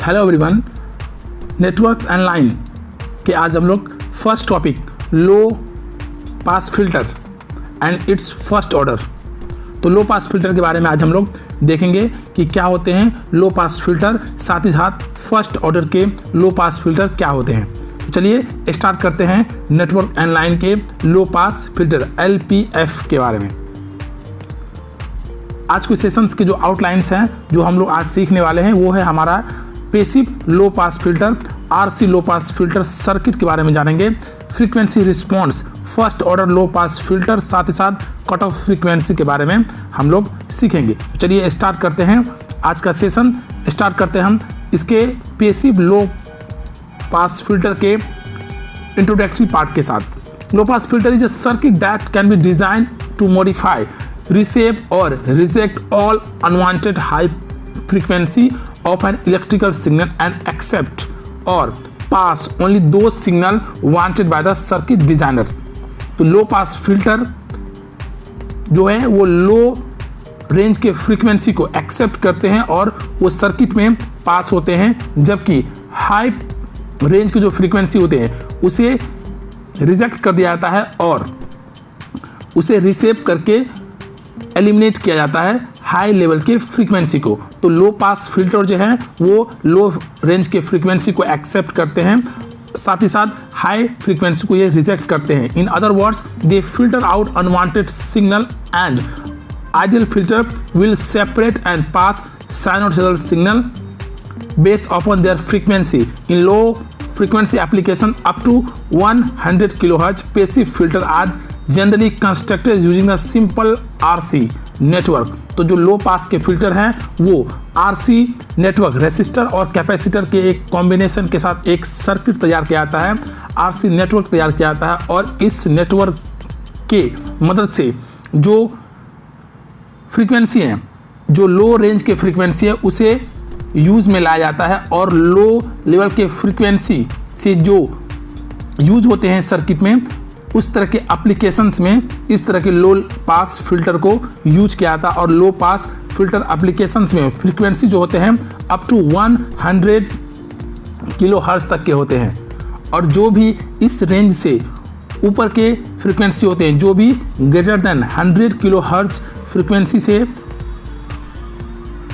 Hello everyone, network and line के आज हम लोग first topic low pass filter and it's first order. तो लो पास फिल्टर के बारे में आज हम लोग देखेंगे कि क्या होते हैं लो पास फिल्टर, साथ ही साथ फर्स्ट ऑर्डर के लो पास फिल्टर क्या होते हैं। तो चलिए स्टार्ट करते हैं नेटवर्क एंड लाइन के लो पास फिल्टर LPF के बारे में। आज के सेशंस के जो आउटलाइंस हैं जो हम लोग आज सीखने वाले हैं वो है हमारा पैसिव लो pass filter, RC low pass filter circuit के बारे में जानेंगे, frequency response first order low pass filter, साथ ही साथ कट ऑफ फ्रीक्वेंसी के बारे में हम लोग सीखेंगे। चलिए स्टार्ट करते हैं आज का सेशन। स्टार्ट करते हैं हम इसके पैसिव लो पास फिल्टर के इंट्रोडक्टरी पार्ट के साथ। लो पास filter is a circuit that can be designed to modify, reshape or reject all unwanted high frequency of an electrical signal and accept or pass only those signal wanted by the circuit designer। तो लो pass filter जो है वो लो range के frequency को accept करते हैं और वो सर्किट में पास होते हैं, जबकि हाई रेंज की जो फ्रीक्वेंसी होते हैं उसे रिजेक्ट कर दिया जाता है और उसे रिसेप करके एलिमिनेट किया जाता है हाई लेवल के फ्रीक्वेंसी को। तो लो पास फिल्टर जो है वो लो रेंज के फ्रीक्वेंसी को एक्सेप्ट करते हैं, साथ ही साथ हाई फ्रीक्वेंसी को ये रिजेक्ट करते हैं। In other words they filter out unwanted signal and ideal filter will separate and pass sinusoidal signal based upon their frequency. In low frequency application up to 100 kHz, passive filter are generally constructed using a simple RC network। तो जो लो पास के filter हैं वो RC network resistor और capacitor के एक combination के साथ एक सर्किट तैयार किया जाता है, RC नेटवर्क तैयार किया जाता है और इस नेटवर्क के मदद से जो फ्रीक्वेंसी है, जो लो रेंज के फ्रीक्वेंसी है उसे यूज में लाया जाता है और लो लेवल के फ्रीक्वेंसी से जो यूज होते हैं सर्किट में उस तरह के एप्लीकेशंस में इस तरह के लो पास फिल्टर को यूज किया जाता है। और लो पास फिल्टर एप्लीकेशंस में फ्रीक्वेंसी जो होते हैं अप टू 100 kHz तक के होते हैं और जो भी इस रेंज से ऊपर के फ्रीक्वेंसी होते हैं, जो भी ग्रेटर देन 100 kHz फ्रीक्वेंसी से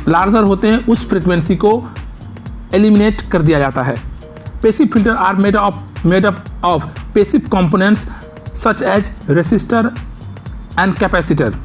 लार्जर होते हैं, उस फ्रीक्वेंसी को एलिमिनेट कर दिया जाता है। Passive filter are made up of passive components such as resistor and capacitor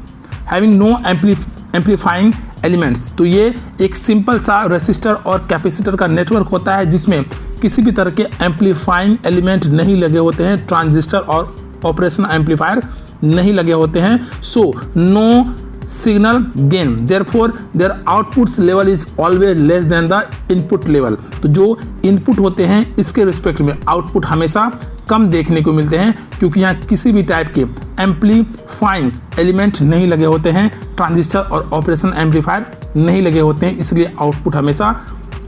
having no amplifying elements. तो ये एक सिंपल सा रेसिस्टर और कैपेसिटर का नेटवर्क होता है जिसमें किसी भी तरह के एम्पलीफाइंग एलिमेंट नहीं लगे होते हैं, ट्रांजिस्टर और ऑपरेशन एम्पलीफायर नहीं लगे होते हैं। So no signal gain, therefore their outputs level is always less than the input level। तो जो इनपुट होते हैं इसके रिस्पेक्ट में आउटपुट हमेशा कम देखने को मिलते हैं क्योंकि यहाँ किसी भी टाइप के एम्पलीफाइंग एलिमेंट नहीं लगे होते हैं, ट्रांजिस्टर और ऑपरेशन एम्पलीफायर नहीं लगे होते हैं, इसलिए आउटपुट हमेशा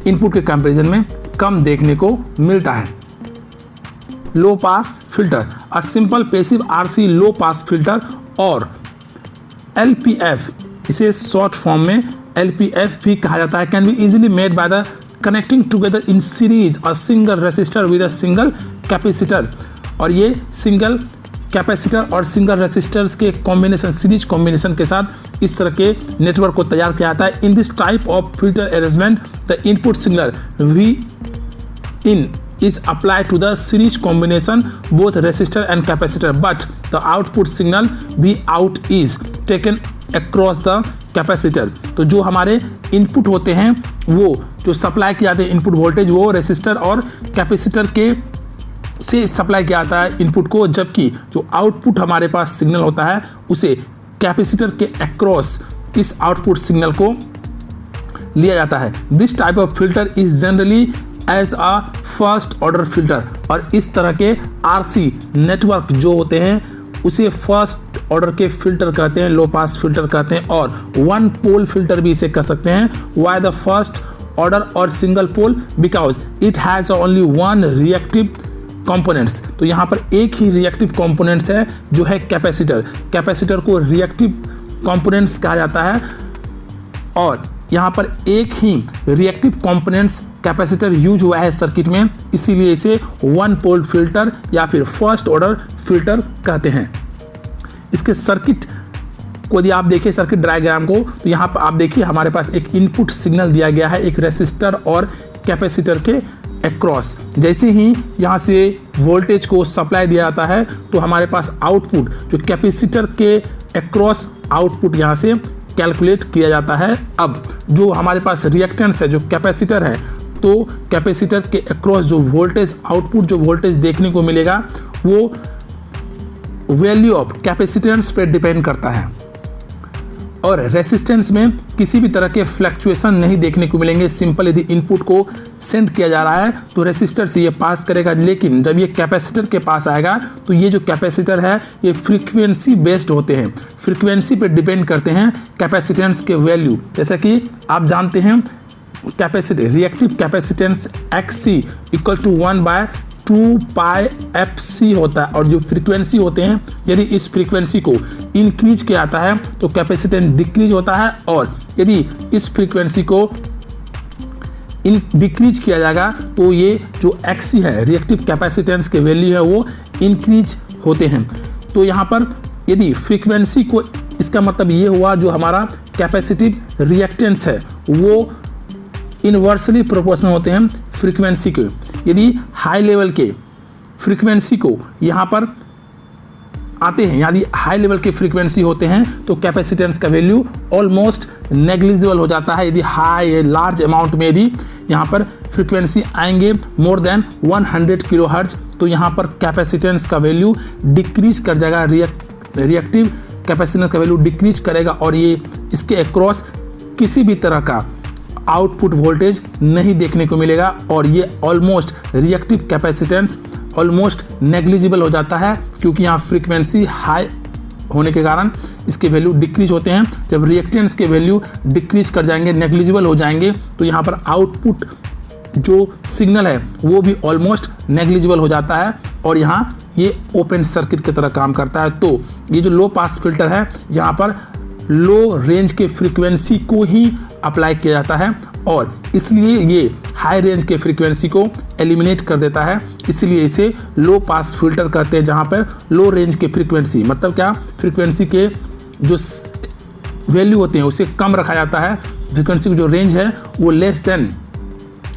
इनपुट के कंपैरिजन में कम देखने को मिलता है। Low pass filter, a simple passive RC low pass filter और LPF, इसे शॉर्ट फॉर्म में LPF भी कहा जाता है, can be easily made by the connecting together in series a single resistor with a single capacitor. और ये single capacitor और सिंगल रेसिस्टर्स के कॉम्बिनेशन, सीरीज कॉम्बिनेशन के साथ इस तरह के नेटवर्क को तैयार किया जाता है। In this type of filter arrangement the input signal V in is applied to the series combination both resistor and capacitor, but the output signal V out is taken across the capacitor। तो जो हमारे input होते हैं वो जो supply किया जाते हैं इनपुट वोल्टेज वो रेसिस्टर और कैपेसिटर के से सप्लाई किया जाता है इनपुट को, जबकि जो आउटपुट हमारे पास सिग्नल होता है उसे कैपेसिटर के अक्रॉस इस आउटपुट सिग्नल को लिया जाता है। This type of filter is generally as a first order filter. और इस तरह के RC नेटवर्क जो होते हैं उसे फर्स्ट ऑर्डर के फिल्टर कहते हैं, लो पास फिल्टर कहते हैं और वन पोल फिल्टर भी इसे कह सकते हैं। वाई द फर्स्ट ऑर्डर और single pole? Because it has only one reactive components. तो यहाँ पर एक ही रिएक्टिव कंपोनेंट्स है जो है कैपेसिटर। कैपेसिटर को रिएक्टिव कंपोनेंट्स कहा जाता है और यहाँ पर एक ही रिएक्टिव कंपोनेंट्स कैपेसिटर यूज हुआ है सर्किट में, इसीलिए इसे वन पोल फिल्टर या फिर फर्स्ट ऑर्डर फिल्टर कहते हैं। इसके सर्किट को यदि आप देखिए सर्किट डायग्राम को, तो यहाँ पर आप देखिए हमारे पास एक इनपुट सिग्नल दिया गया है एक रेसिस्टर और कैपेसिटर के अक्रॉस। जैसे ही यहाँ से वोल्टेज को सप्लाई दिया जाता है तो हमारे पास आउटपुट जो कैपेसिटर के अक्रॉस आउटपुट यहाँ से कैलकुलेट किया जाता है। अब जो हमारे पास रिएक्टेंस है जो कैपेसिटर है, तो कैपेसिटर के अक्रॉस जो वोल्टेज आउटपुट जो वोल्टेज देखने को मिलेगा वो वैल्यू ऑफ कैपेसिटेंस पे डिपेंड करता है और रेसिस्टेंस में किसी भी तरह के फ्लक्चुएशन नहीं देखने को मिलेंगे। सिंपल यदि इनपुट को सेंड किया जा रहा है तो रेसिस्टर से ये पास करेगा, लेकिन जब ये कैपेसिटर के पास आएगा तो ये जो कैपेसिटर है ये फ्रीक्वेंसी बेस्ड होते हैं, फ्रीक्वेंसी पे डिपेंड करते हैं कैपेसिटेंस के वैल्यू। जैसा कि आप जानते हैं capacity reactive capacitance XC equal to 1/2 pi FC होता है और जो फ्रीक्वेंसी होते हैं यदि इस फ्रीक्वेंसी को इंक्रीज किया जाता है तो कैपेसिटेंस डिक्रीज होता है और यदि इस फ्रीक्वेंसी को डिक्रीज किया जाएगा तो ये जो XC है रिएक्टिव कैपेसिटेंस के वैल्यू है वो इंक्रीज होते हैं। तो यहाँ पर यदि फ्रीक्वेंसी को, इसका मतलब ये हुआ जो हमारा कैपेसिटिव रिएक्टेंस है वो इनवर्सली प्रोपोर्शनल होते हैं फ्रीक्वेंसी के। यदि हाई लेवल के फ्रीक्वेंसी को यहाँ पर आते हैं, यानी हाई लेवल के फ्रीक्वेंसी होते हैं तो कैपेसिटेंस का वैल्यू ऑलमोस्ट नेग्लिजिबल हो जाता है। यदि हाई लार्ज अमाउंट में यदि यहाँ पर फ्रीक्वेंसी आएंगे मोर देन 100 किलोहर्ट्ज तो यहाँ पर कैपेसिटेंस का वैल्यू डिक्रीज कर जाएगा, रिएक्टिव कैपेसिटेंस का वैल्यू डिक्रीज करेगा और ये इसके अक्रॉस किसी भी तरह का आउटपुट वोल्टेज नहीं देखने को मिलेगा और ये almost reactive capacitance almost negligible हो जाता है क्योंकि यहाँ फ्रीक्वेंसी हाई होने के कारण इसके वैल्यू डिक्रीज होते हैं। जब रिएक्टेंस के वैल्यू डिक्रीज कर जाएंगे, नेग्लिजिबल हो जाएंगे तो यहाँ पर आउटपुट जो सिग्नल है वो भी ऑलमोस्ट नेग्लिजिबल हो जाता है और यहाँ ये ओपन सर्किट की तरह काम करता है। तो ये जो लो पास फिल्टर है यहाँ पर लो रेंज के फ्रीक्वेंसी को ही अप्लाई किया जाता है और इसलिए ये हाई रेंज के फ्रीक्वेंसी को एलिमिनेट कर देता है, इसलिए इसे लो पास फिल्टर कहते हैं। जहाँ पर लो रेंज के फ्रीक्वेंसी मतलब क्या, फ्रीक्वेंसी के जो वैल्यू होते हैं उसे कम रखा जाता है, फ्रीक्वेंसी की जो रेंज है वो लेस देन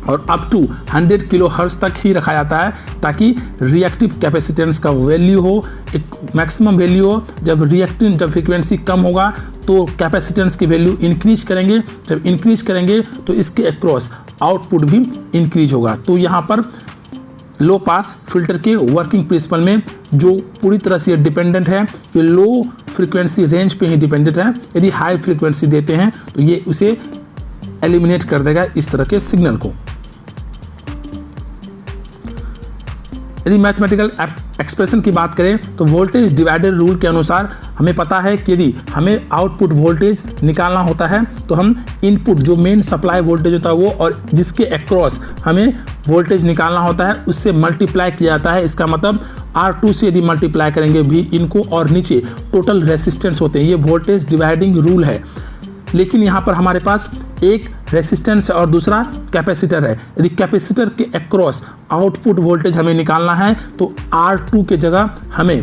और अप टू 100 किलोहर्ट्ज तक ही रखा जाता है ताकि रिएक्टिव कैपेसिटेंस का वैल्यू हो एक मैक्सिमम वैल्यू हो। जब फ्रीक्वेंसी कम होगा तो कैपेसिटेंस की वैल्यू इंक्रीज करेंगे, जब इंक्रीज करेंगे तो इसके अक्रॉस आउटपुट भी इंक्रीज होगा। तो यहाँ पर लो पास फिल्टर के वर्किंग प्रिंसिपल में जो पूरी तरह से डिपेंडेंट है ये लो फ्रीक्वेंसी रेंज पे ही डिपेंडेंट है। यदि हाई फ्रीक्वेंसी देते हैं तो ये उसे एलिमिनेट कर देगा इस तरह के सिग्नल को। यदि मैथमेटिकल एक्सप्रेशन की बात करें तो वोल्टेज डिवाइडर रूल के अनुसार हमें पता है कि यदि हमें आउटपुट वोल्टेज निकालना होता है तो हम इनपुट जो मेन सप्लाई वोल्टेज होता है वो और जिसके अक्रॉस हमें वोल्टेज निकालना होता है उससे मल्टीप्लाई किया जाता है। इसका मतलब R2 से यदि मल्टीप्लाई करेंगे भी इनको और नीचे टोटल रेसिस्टेंस होते हैं, ये वोल्टेज डिवाइडिंग रूल है। लेकिन यहाँ पर हमारे पास एक रेसिस्टेंस और दूसरा कैपेसिटर है। यदि कैपेसिटर के अक्रॉस आउटपुट वोल्टेज हमें निकालना है तो R2 के जगह हमें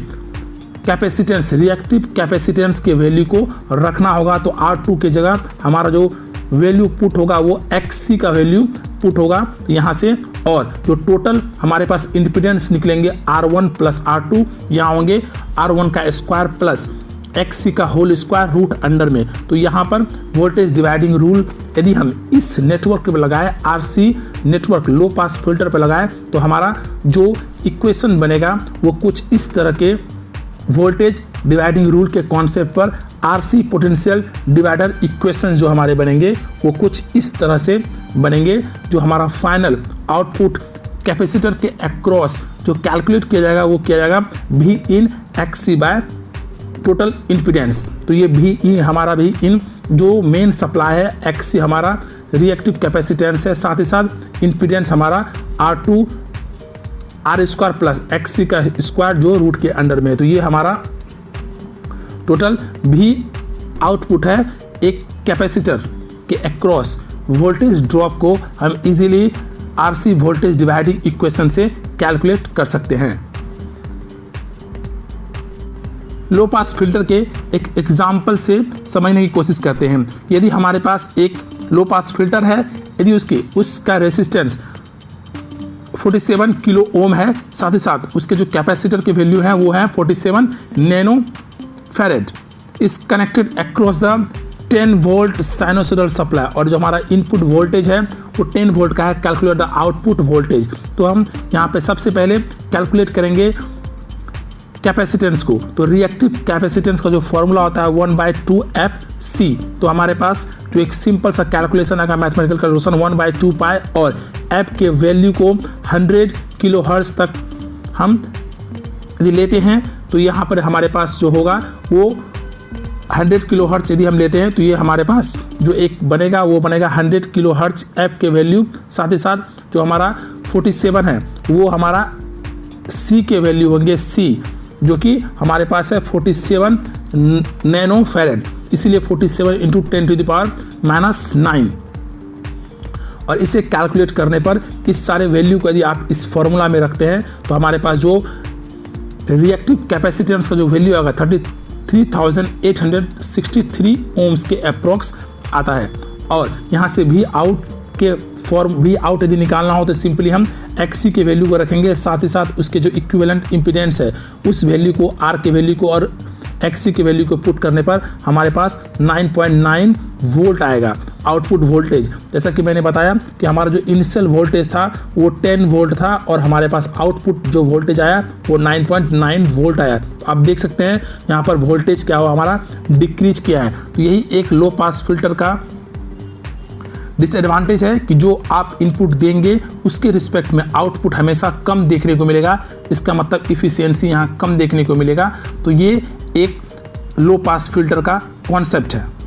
कैपेसिटेंस रिएक्टिव कैपेसिटेंस के वैल्यू को रखना होगा। तो R2 के जगह हमारा जो वैल्यू पुट होगा वो XC का वैल्यू पुट होगा यहाँ से और जो टोटल हमारे पास इंडिपेंडेंस निकलेंगे R1 प्लस R2 यहाँ होंगे R1 का स्क्वायर प्लस XC का होल स्क्वायर रूट अंडर में। तो यहाँ पर वोल्टेज डिवाइडिंग रूल यदि हम इस नेटवर्क पे लगाए RC नेटवर्क लो पास फिल्टर पे लगाए तो हमारा जो इक्वेशन बनेगा वो कुछ इस तरह के वोल्टेज डिवाइडिंग रूल के कॉन्सेप्ट पर RC पोटेंशियल डिवाइडर इक्वेशन जो हमारे बनेंगे वो कुछ इस तरह से बनेंगे। जो हमारा फाइनल आउटपुट कैपेसिटर के अक्रॉस जो कैलकुलेट किया जाएगा वो किया जाएगा V in XC by total impedance. तो ये V हमारा भी इन जो मेन सप्लाई है XC हमारा रिएक्टिव कैपेसिटेंस है, साथ ही साथ इम्पीडेंस हमारा R2 R square plus XC का स्क्वायर जो रूट के अंडर में है। तो ये हमारा टोटल V आउटपुट है एक कैपेसिटर के अक्रॉस वोल्टेज ड्रॉप को हम easily RC voltage dividing equation से कैलकुलेट कर सकते हैं। लो पास फिल्टर के एक एग्जाम्पल से समझने की कोशिश करते हैं। यदि हमारे पास एक लो पास फिल्टर है, यदि उसका रेसिस्टेंस 47 किलो ओम है, साथ ही साथ उसके जो कैपेसिटर की वैल्यू है वो है 47 nano farad, is connected across the 10 volt sinusoidal supply, और जो हमारा इनपुट वोल्टेज है वो 10 वोल्ट का है। Calculate the output voltage. तो हम यहाँ पे सबसे पहले कैलकुलेट करेंगे कैपेसिटेंस को। तो रिएक्टिव कैपेसिटेंस का जो फॉर्मूला होता है 1/2 FC। तो हमारे पास जो एक सिंपल सा कैलकुलेशन आएगा, मैथमेटिकल कैलकुलेशन 1/2 पाई, और F के वैल्यू को 100 किलो हर्ट्ज तक हम यदि लेते हैं तो यहाँ पर हमारे पास जो होगा वो 100 किलो हर्ट्ज यदि हम लेते हैं तो ये हमारे पास जो एक बनेगा वो बनेगा 100 किलो हर्ट्ज F के वैल्यू। साथ ही साथ जो हमारा 47 है वो हमारा C के वैल्यू होंगे C, जो कि हमारे पास है 47 नैनो फैरेड, इसीलिए 47 इंटू 10⁻⁻⁹। और इसे कैलकुलेट करने पर इस सारे वैल्यू को यदि आप इस फॉर्मूला में रखते हैं तो हमारे पास जो रिएक्टिव कैपेसिटेंस का जो वैल्यू आएगा 33,863 ओम्स के अप्रॉक्स आता है। और यहाँ से वी आउट यदि निकालना हो तो सिंपली हम XC के वैल्यू को रखेंगे, साथ ही साथ उसके जो इक्विवेलेंट इम्पीडेंस है उस वैल्यू को, R के वैल्यू को और XC के वैल्यू को पुट करने पर हमारे पास 9.9 वोल्ट आएगा आउटपुट वोल्टेज। जैसा कि मैंने बताया कि हमारा जो इनिशियल वोल्टेज था वो 10 वोल्ट था और हमारे पास आउटपुट जो वोल्टेज आया वो 9.9 वोल्ट आया। तो आप देख सकते हैं यहाँ पर वोल्टेज क्या हुआ, हमारा डिक्रीज किया है। तो यही एक लो पास फिल्टर का डिसएडवांटेज है कि जो आप इनपुट देंगे उसके रिस्पेक्ट में आउटपुट हमेशा कम देखने को मिलेगा। इसका मतलब इफिशियंसी यहाँ कम देखने को मिलेगा। तो ये एक लो पास फिल्टर का कॉन्सेप्ट है।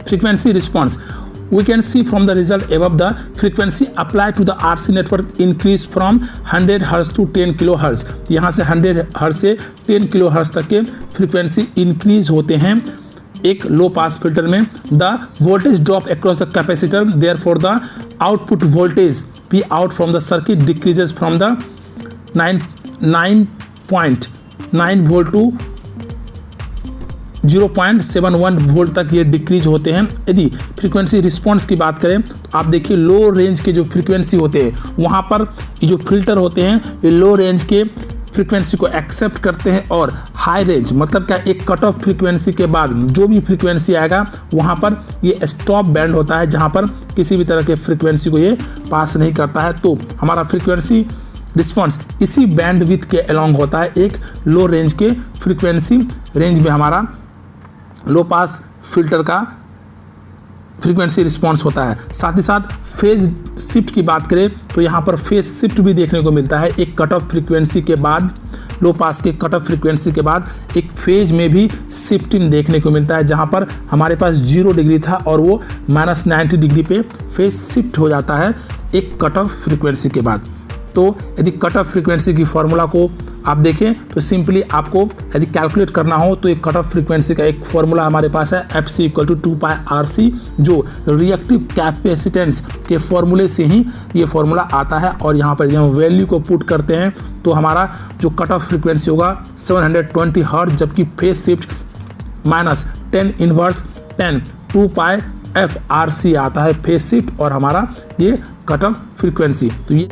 Frequency response, we can see from the result above the frequency applied to the RC network increase from 100 Hz to 10 kHz। यहाँ से 100 Hz से 10 kHz तक के फ्रीक्वेंसी इंक्रीज होते हैं एक लो पास फिल्टर में। The voltage drop across the capacitor, therefore the output voltage P out from the circuit decreases from the 9.9 volt to 0.71 volt तक ये डिक्रीज होते हैं। यदि फ्रीक्वेंसी रिस्पॉन्स की बात करें तो आप देखिए लो रेंज के जो फ्रीक्वेंसी होते हैं वहाँ पर ये जो फिल्टर होते हैं ये लो रेंज के फ्रीक्वेंसी को एक्सेप्ट करते हैं, और हाई रेंज मतलब क्या, एक कट ऑफ फ्रीक्वेंसी के बाद जो भी फ्रीक्वेंसी आएगा वहाँ पर ये स्टॉप बैंड होता है जहाँ पर किसी भी तरह के फ्रीक्वेंसी को ये पास नहीं करता है। तो हमारा फ्रीक्वेंसी रिस्पॉन्स इसी बैंड विड्थ के अलोंग होता है। एक लो रेंज के फ्रीक्वेंसी रेंज में हमारा लो पास फिल्टर का फ्रीक्वेंसी रिस्पॉन्स होता है। साथ ही साथ फेज शिफ्ट की बात करें तो यहाँ पर फेज शिफ्ट भी देखने को मिलता है। एक कट ऑफ फ्रीक्वेंसी के बाद, लो पास के कट ऑफ फ्रीक्वेंसी के बाद एक फेज में भी शिफ्टिंग देखने को मिलता है, जहाँ पर हमारे पास 0 डिग्री था और वो -90 डिग्री पे फेज शिफ्ट हो जाता है एक कट ऑफ फ्रीक्वेंसी के बाद। तो यदि कट ऑफ फ्रीक्वेंसी की फॉर्मूला को आप देखें तो सिंपली आपको यदि कैलकुलेट करना हो तो एक कट ऑफ फ्रीक्वेंसी का एक फॉर्मूला हमारे पास है FC = 2πRC, जो रिएक्टिव कैपेसिटेंस के फॉर्मूले से ही ये फॉर्मूला आता है। और यहाँ पर हम वैल्यू को पुट करते हैं तो हमारा जो कट ऑफ फ्रीक्वेंसी होगा 720 हर्ट्ज, जबकि फेज शिफ्ट -10 2πFRC आता है फेज शिफ्ट और हमारा ये कट ऑफ फ्रीक्वेंसी। तो ये